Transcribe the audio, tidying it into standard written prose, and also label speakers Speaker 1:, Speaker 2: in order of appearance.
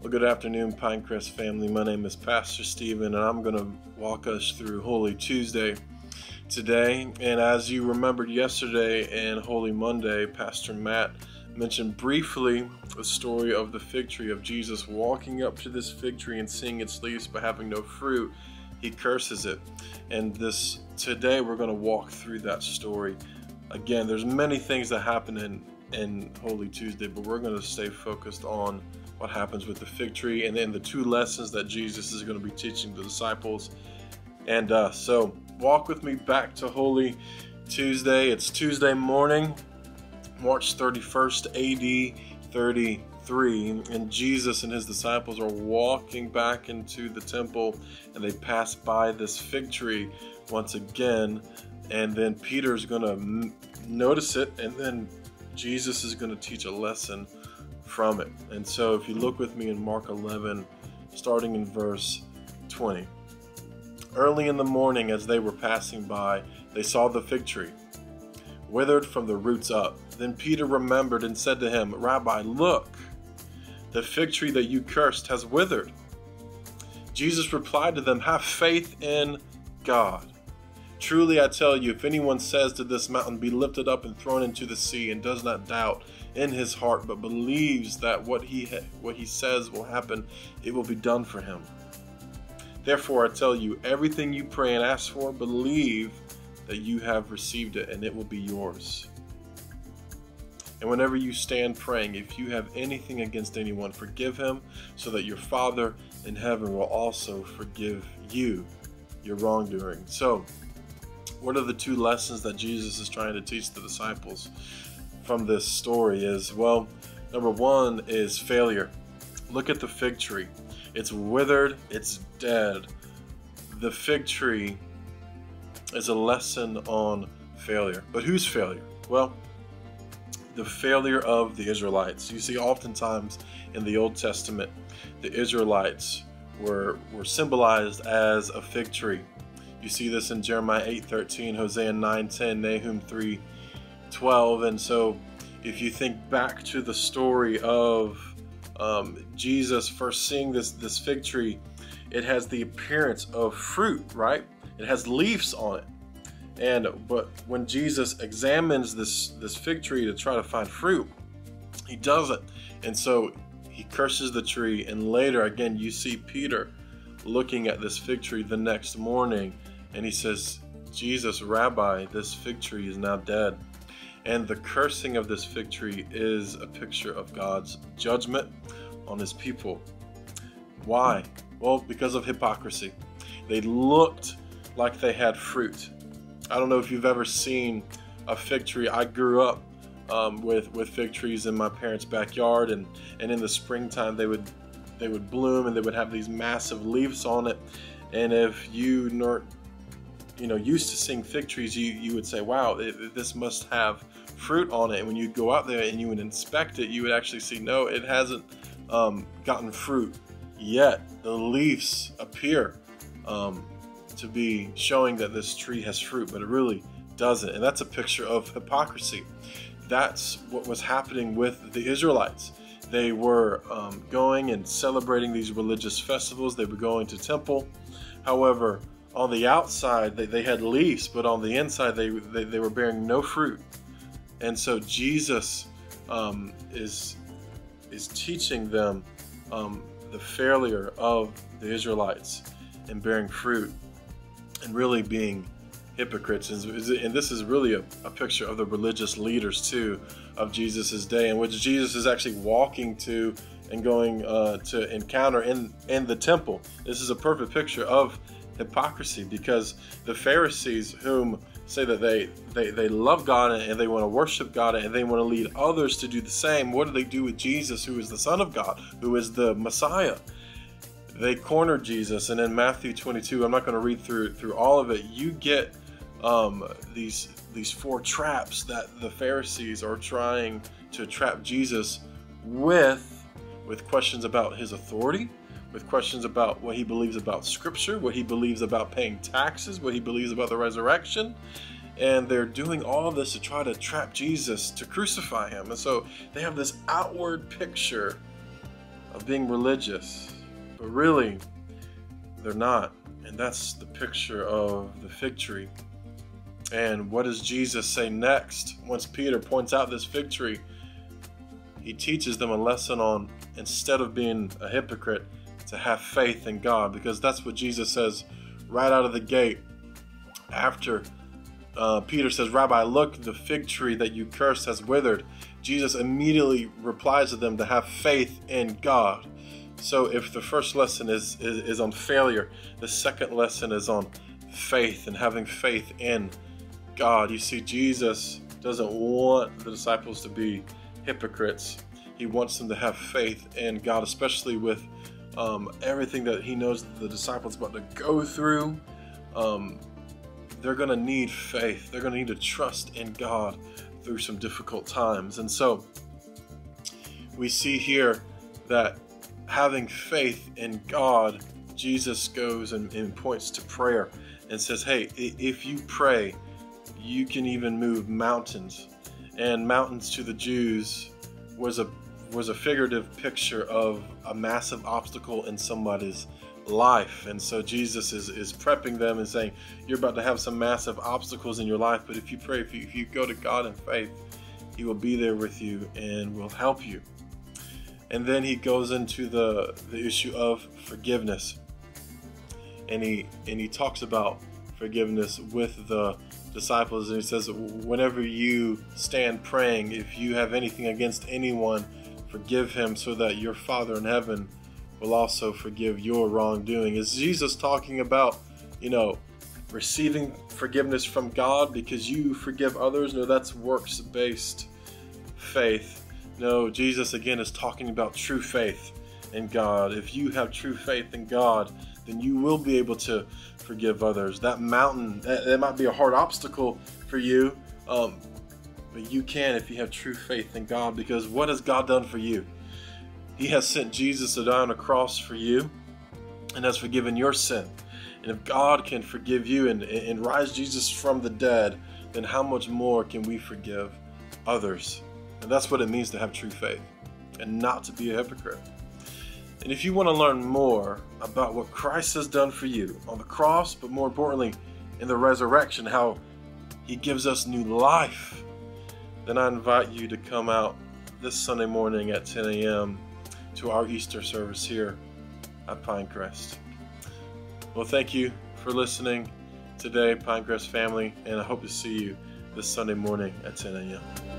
Speaker 1: Well, good afternoon, Pinecrest family. My name is Pastor Stephen, and I'm going to walk us through Holy Tuesday today. And as you remembered yesterday and Holy Monday, Pastor Matt mentioned briefly the story of the fig tree, of Jesus walking up to this fig tree and seeing its leaves but having no fruit. He curses it. And today we're going to walk through that story. Again, there's many things that happen in Holy Tuesday, but we're going to stay focused on what happens with the fig tree and then the two lessons that Jesus is going to be teaching the disciples and us. So walk with me back to Holy Tuesday. It's Tuesday morning, March 31st, AD 33, and Jesus and his disciples are walking back into the temple, and they pass by this fig tree once again, and then Peter's going to notice it, and then Jesus is going to teach a lesson from it. And so if you look with me in Mark 11, starting in verse 20. Early in the morning, as they were passing by, they saw the fig tree withered from the roots up. Then Peter remembered and said to him, "Rabbi, look, the fig tree that you cursed has withered." Jesus replied to them, "Have faith in God. Truly I tell you, if anyone says to this mountain, 'Be lifted up and thrown into the sea,' and does not doubt in his heart, but believes that what he says will happen, it will be done for him. Therefore I tell you, everything you pray and ask for, believe that you have received it, and it will be yours. And whenever you stand praying, if you have anything against anyone, forgive him, so that your Father in heaven will also forgive you your wrongdoing." So, what are the two lessons that Jesus is trying to teach the disciples from this story? Well, number one is failure. Look at the fig tree. It's withered, it's dead. The fig tree is a lesson on failure. But whose failure? Well, the failure of the Israelites. You see, oftentimes in the Old Testament, the Israelites were symbolized as a fig tree. You see this in Jeremiah 8:13, Hosea 9:10, Nahum 3:12. And so if you think back to the story of Jesus first seeing this fig tree, it has the appearance of fruit, right? It has leaves on it. But when Jesus examines this fig tree to try to find fruit, he doesn't. And so he curses the tree. And later, again, you see Peter looking at this fig tree the next morning, and he says, "Jesus, Rabbi, this fig tree is now dead." And the cursing of this fig tree is a picture of God's judgment on his people. Why? Well, because of hypocrisy. They looked like they had fruit. I don't know if you've ever seen a fig tree. I grew up with fig trees in my parents' backyard, and in the springtime they would bloom, and they would have these massive leaves on it. And if you weren't used to seeing fig trees, you would say, "Wow, this must have fruit on it." And when you go out there and you would inspect it, you would actually see, no, it hasn't gotten fruit yet. The leaves appear to be showing that this tree has fruit, but it really doesn't. And that's a picture of hypocrisy. That's what was happening with the Israelites. They were going and celebrating these religious festivals. They were going to temple. However, on the outside, they had leaves, but on the inside, they were bearing no fruit. And so Jesus is teaching them the failure of the Israelites in bearing fruit and really being hypocrites. And this is really a picture of the religious leaders too of Jesus's day, in which Jesus is actually walking to and going to encounter in the temple. This is a perfect picture of hypocrisy, because the Pharisees, whom say that they love God and they want to worship God and they want to lead others to do the same, what do they do with Jesus, who is the Son of God, who is the Messiah? They cornered Jesus. And in Matthew 22, I'm not going to read through all of it, you get these four traps that the Pharisees are trying to trap Jesus with questions about his authority, with questions about what he believes about Scripture, what he believes about paying taxes, what he believes about the resurrection. And they're doing all of this to try to trap Jesus, to crucify him. And so they have this outward picture of being religious, but really they're not. And that's the picture of the fig tree. And what does Jesus say next? Once Peter points out this fig tree, he teaches them a lesson on, instead of being a hypocrite, to have faith in God, because that's what Jesus says right out of the gate. After Peter says, "Rabbi, look, the fig tree that you cursed has withered," Jesus immediately replies to them to have faith in God. So if the first lesson is on failure, the second lesson is on faith and having faith in God. You see, Jesus doesn't want the disciples to be hypocrites. He wants them to have faith in God, especially with everything that he knows the disciples about to go through. They're going to need faith. They're going to need to trust in God through some difficult times. And so we see here that having faith in God, Jesus goes and points to prayer and says, hey, if you pray, you can even move mountains. And mountains to the Jews was a figurative picture of a massive obstacle in somebody's life. And so Jesus is prepping them and saying, you're about to have some massive obstacles in your life, but if you pray, if you go to God in faith, he will be there with you and will help you. And then he goes into the issue of forgiveness, and he talks about forgiveness with the disciples, and he says, whenever you stand praying, if you have anything against anyone, forgive him, so that your Father in heaven will also forgive your wrongdoing. Is Jesus talking about, receiving forgiveness from God because you forgive others? No, that's works-based faith. No, Jesus again is talking about true faith in God. If you have true faith in God, then you will be able to forgive others. That mountain, that might be a hard obstacle for you, but you can if you have true faith in God, because what has God done for you? He has sent Jesus to die on a cross for you and has forgiven your sin. And if God can forgive you and rise Jesus from the dead, then how much more can we forgive others? And that's what it means to have true faith and not to be a hypocrite. And if you want to learn more about what Christ has done for you on the cross, but more importantly in the resurrection, how he gives us new life, then I invite you to come out this Sunday morning at 10 a.m. to our Easter service here at Pinecrest. Well, thank you for listening today, Pinecrest family, and I hope to see you this Sunday morning at 10 a.m.